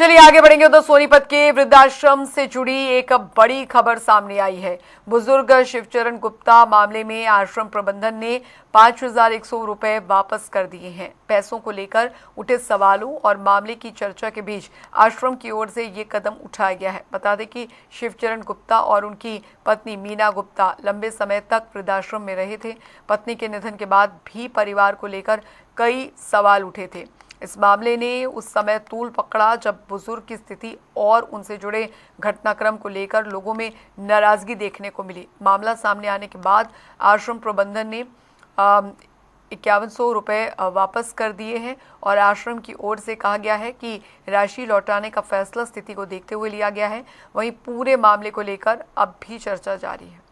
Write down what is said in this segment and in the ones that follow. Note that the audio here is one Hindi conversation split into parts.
चलिए आगे बढ़ेंगे। तो सोनीपत के वृद्धाश्रम से जुड़ी एक बड़ी खबर सामने आई है। बुजुर्ग शिवचरण गुप्ता मामले में आश्रम प्रबंधन ने 5,100 रुपए वापस कर दिए हैं। पैसों को लेकर उठे सवालों और मामले की चर्चा के बीच आश्रम की ओर से ये कदम उठाया गया है। बता दें कि शिवचरण गुप्ता और उनकी पत्नी मीना गुप्ता लंबे समय तक वृद्धाश्रम में रहे थे। पत्नी के निधन के बाद भी परिवार को लेकर कई सवाल उठे थे। इस मामले ने उस समय तूल पकड़ा जब बुजुर्ग की स्थिति और उनसे जुड़े घटनाक्रम को लेकर लोगों में नाराजगी देखने को मिली। मामला सामने आने के बाद आश्रम प्रबंधन ने 5100 रुपये वापस कर दिए हैं और आश्रम की ओर से कहा गया है कि राशि लौटाने का फैसला स्थिति को देखते हुए लिया गया है। वहीं पूरे मामले को लेकर अब भी चर्चा जारी है।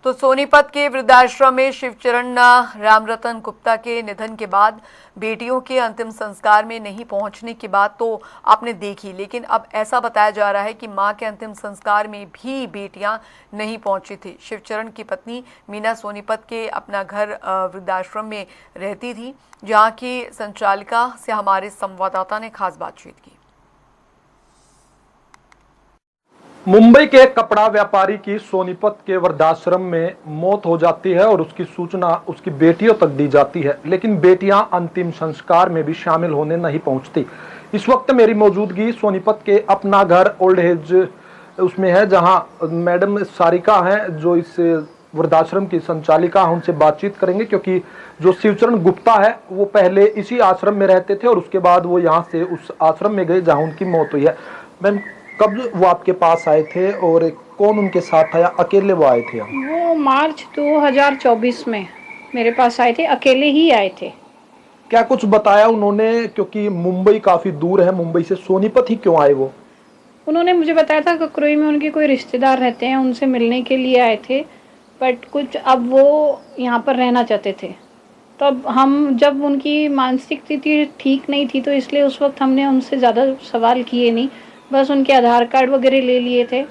तो सोनीपत के वृद्धाश्रम में शिवचरण रामरतन गुप्ता के निधन के बाद बेटियों के अंतिम संस्कार में नहीं पहुंचने की बात तो आपने देखी, लेकिन अब ऐसा बताया जा रहा है कि मां के अंतिम संस्कार में भी बेटियां नहीं पहुंची थी। शिवचरण की पत्नी मीना सोनीपत के अपना घर वृद्धाश्रम में रहती थी, जहां की संचालिका से हमारे संवाददाता ने खास बातचीत की। मुंबई के कपड़ा व्यापारी की सोनीपत के वृद्धाश्रम में मौत हो जाती है और उसकी सूचना उसकी बेटियों तक दी जाती है, लेकिन बेटियां अंतिम संस्कार में भी शामिल होने नहीं पहुंचती। इस वक्त मेरी मौजूदगी सोनीपत के अपना घर ओल्ड एज उसमें है, जहां मैडम सारिका हैं जो इस वृद्धाश्रम की संचालिका, उनसे बातचीत करेंगे क्योंकि जो शिवचरण गुप्ता है वो पहले इसी आश्रम में रहते थे और उसके बाद वो यहाँ से उस आश्रम में गए जहाँ उनकी मौत हुई है। मैम, कब वो आपके पास आए थे और कौन उनके साथ आया, अकेले वो आए थे? वो मार्च 2024 में मेरे पास आए थे, अकेले ही आए थे। क्या कुछ बताया उन्होंने, क्योंकि मुंबई काफी दूर है, मुंबई से सोनीपत ही क्यों आए वो? उन्होंने मुझे बताया था ककरोई में उनके कोई रिश्तेदार रहते हैं, उनसे मिलने के लिए आए थे, बट कुछ अब वो यहाँ पर रहना चाहते थे। तो अब हम जब उनकी मानसिक स्थिति ठीक नहीं थी तो इसलिए उस वक्त हमने उनसे ज़्यादा सवाल किए नहीं, बस उनके आधार कार्ड वगैरह ले लिए थे,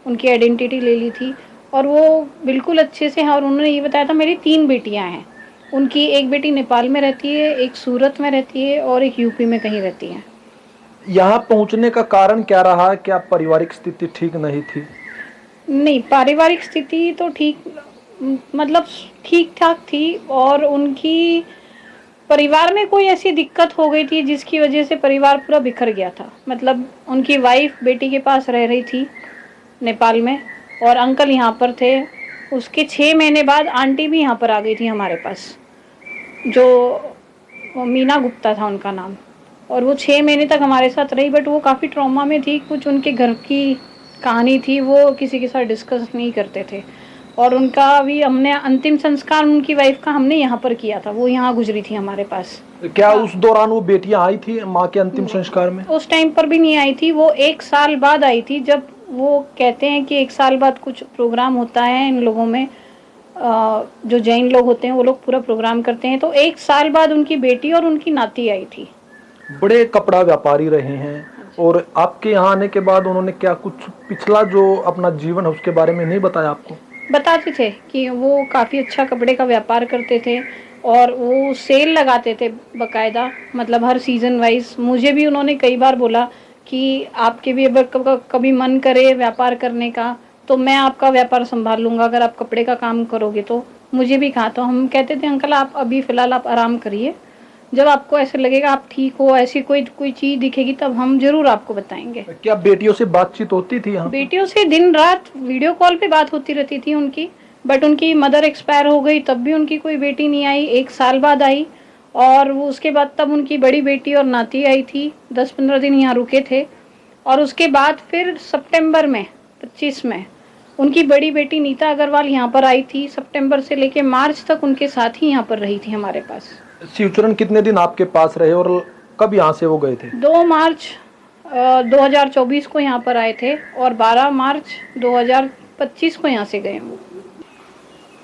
उनकी आइडेंटिटी ले ली थी और वो बिल्कुल अच्छे से हैं। और उन्होंने ये बताया था मेरी 3 बेटियां हैं, उनकी एक बेटी नेपाल में रहती है, एक सूरत में रहती है और एक यूपी में कहीं रहती है। यहाँ पहुँचने का कारण क्या रहा? क्या पारिवारिक स्थिति ठीक नहीं थी? नहीं, पारिवारिक स्थिति तो मतलब ठीक ठाक थी और उनकी परिवार में कोई ऐसी दिक्कत हो गई थी जिसकी वजह से परिवार पूरा बिखर गया था। मतलब उनकी वाइफ बेटी के पास रह रही थी नेपाल में और अंकल यहाँ पर थे। उसके 6 महीने बाद आंटी भी यहाँ पर आ गई थी हमारे पास, जो मीना गुप्ता था उनका नाम, और वो 6 महीने तक हमारे साथ रही। बट वो काफ़ी ट्रॉमा में थी, कुछ उनके घर की कहानी थी, वो किसी के साथ डिस्कस नहीं करते थे। और उनका भी हमने अंतिम संस्कार उनकी वाइफ का हमने यहाँ पर किया था, वो यहाँ गुजरी थी हमारे पास। क्या उस दौरान वो बेटियां आई थी माँ के अंतिम संस्कार में? उस टाइम पर भी नहीं आई थी, वो 1 साल बाद आई थी। जब वो कहते हैं कि 1 साल बाद कुछ प्रोग्राम होता है इन लोगों में, जो जैन लोग होते हैं वो लोग पूरा प्रोग्राम करते हैं, तो 1 साल बाद उनकी बेटी और उनकी नाती आई थी। बड़े कपड़ा व्यापारी रहे हैं और आपके यहाँ आने के बाद उन्होंने क्या कुछ पिछला जो अपना जीवन है उसके बारे में नहीं बताया आपको? बताते थे कि वो काफ़ी अच्छा कपड़े का व्यापार करते थे और वो सेल लगाते थे बकायदा, मतलब हर सीज़न वाइज। मुझे भी उन्होंने कई बार बोला कि आपके भी अगर कभी मन करे व्यापार करने का तो मैं आपका व्यापार संभाल लूँगा, अगर आप कपड़े का काम करोगे तो। मुझे भी कहा, तो हम कहते थे अंकल आप अभी फ़िलहाल आप आराम करिए, जब आपको ऐसे लगेगा आप ठीक हो, ऐसी कोई चीज़ दिखेगी तब हम जरूर आपको बताएंगे। क्या बेटियों से बातचीत होती थी यहाँ? बेटियों से दिन रात वीडियो कॉल पे बात होती रहती थी उनकी, बट उनकी मदर एक्सपायर हो गई तब भी उनकी कोई बेटी नहीं आई, 1 साल बाद आई। और वो उसके बाद तब उनकी बड़ी बेटी और नाती आई थी, 10-15 दिन यहाँ रुके थे। और उसके बाद फिर सितंबर में 25 में उनकी बड़ी बेटी नीता अग्रवाल यहाँ पर आई थी। सितंबर से लेके मार्च तक उनके साथ ही यहाँ पर रही थी हमारे पास। शिवचरण कितने दिन आपके पास रहे और कब यहाँ से वो गए थे? 2 मार्च 2024 को यहाँ पर आए थे और 12 मार्च 2025 को यहाँ से गए।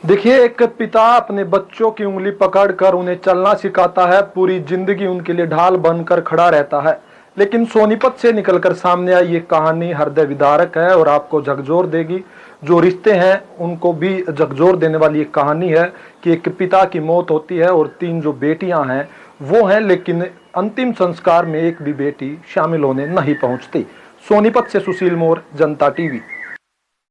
देखिए, एक पिता अपने बच्चों की उंगली पकड़कर उन्हें चलना सिखाता है, पूरी जिंदगी उनके लिए ढाल बनकर खड़ा रहता है, लेकिन सोनीपत से निकलकर सामने आई ये कहानी हृदय विदारक है और आपको झकझोर देगी। जो रिश्ते हैं उनको भी झकझोर देने वाली एक कहानी है कि एक पिता की मौत होती है और 3 जो बेटियां हैं वो हैं, लेकिन अंतिम संस्कार में एक भी बेटी शामिल होने नहीं पहुंचती। सोनीपत से सुशील मोर, जनता टीवी।